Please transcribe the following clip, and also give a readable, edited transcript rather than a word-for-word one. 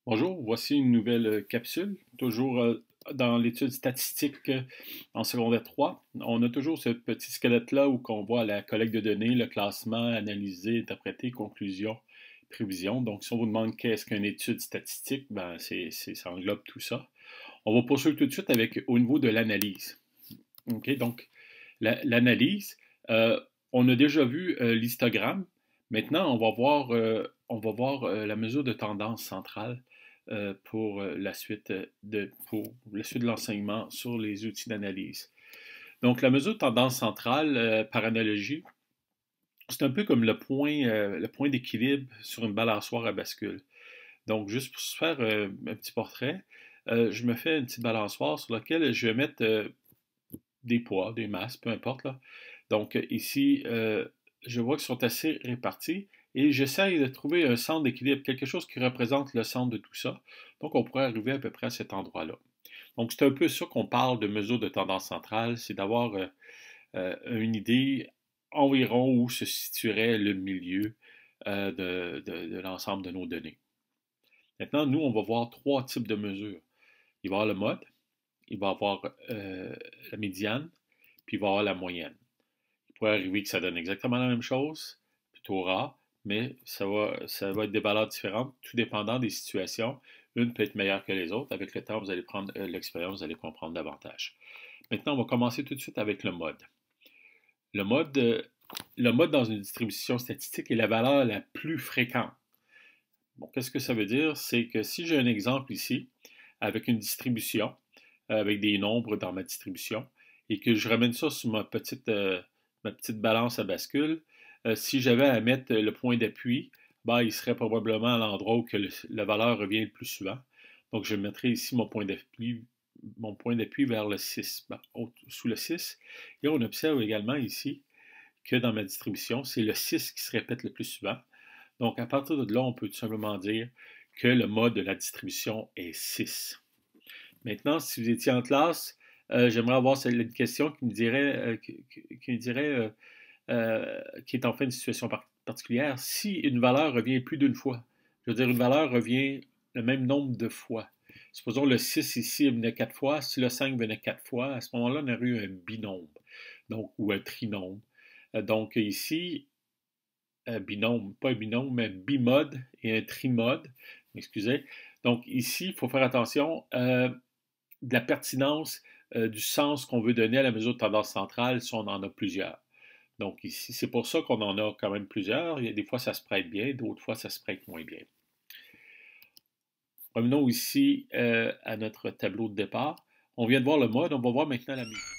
Bonjour, voici une nouvelle capsule, toujours dans l'étude statistique en secondaire 3. On a toujours ce petit squelette-là où on voit la collecte de données, le classement, analyser, interpréter, conclusion, prévision. Donc, si on vous demande qu'est-ce qu'une étude statistique, ben, ça englobe tout ça. On va poursuivre tout de suite avec au niveau de l'analyse. OK, donc, l'analyse, on a déjà vu l'histogramme. Maintenant, on va voir la mesure de tendance centrale pour la suite de l'enseignement sur les outils d'analyse. Donc, la mesure de tendance centrale, par analogie, c'est un peu comme le point d'équilibre sur une balançoire à bascule. Donc, juste pour se faire un petit portrait, je me fais une petite balançoire sur laquelle je vais mettre des poids, des masses, peu importe là. Donc ici, je vois qu'ils sont assez répartis et j'essaye de trouver un centre d'équilibre, quelque chose qui représente le centre de tout ça. Donc on pourrait arriver à peu près à cet endroit-là. Donc c'est un peu ça qu'on parle de mesure de tendance centrale, c'est d'avoir une idée environ où se situerait le milieu de l'ensemble de nos données. Maintenant, nous, on va voir trois types de mesures. Il va y avoir le mode, il va y avoir la médiane, puis il va y avoir la moyenne. Il pourrait arriver que ça donne exactement la même chose, plutôt rare, mais ça va être des valeurs différentes, tout dépendant des situations. Une peut être meilleure que les autres. Avec le temps, vous allez prendre l'expérience, vous allez comprendre davantage. Maintenant, on va commencer tout de suite avec le mode. Le mode, euh, le mode dans une distribution statistique est la valeur la plus fréquente. Bon, qu'est-ce que ça veut dire? C'est que si j'ai un exemple ici, avec une distribution, avec des nombres dans ma distribution, et que je ramène ça sur ma petite balance à bascule, si j'avais à mettre le point d'appui, ben, il serait probablement à l'endroit où la valeur revient le plus souvent. Donc, je mettrai ici mon point d'appui vers le 6, ben, sous le 6. Et on observe également ici que dans ma distribution, c'est le 6 qui se répète le plus souvent. Donc, à partir de là, on peut tout simplement dire que le mode de la distribution est 6. Maintenant, si vous étiez en classe, j'aimerais avoir une question qui me dirait, qui est en fait une situation particulière. Si une valeur revient plus d'une fois, je veux dire, une valeur revient le même nombre de fois. Supposons le 6 ici venait 4 fois, si le 5 venait 4 fois, à ce moment-là, on aurait eu un binôme, donc, ou un trinôme. Donc ici, un binôme, pas un binôme, mais un bimode et un trimode, excusez. Donc ici, il faut faire attention de la pertinence du sens qu'on veut donner à la mesure de tendance centrale si on en a plusieurs. Donc ici, c'est pour ça qu'on en a quand même plusieurs. Il y a des fois, ça se prête bien, d'autres fois, ça se prête moins bien. Revenons ici à notre tableau de départ. On vient de voir le mode, on va voir maintenant la mesure.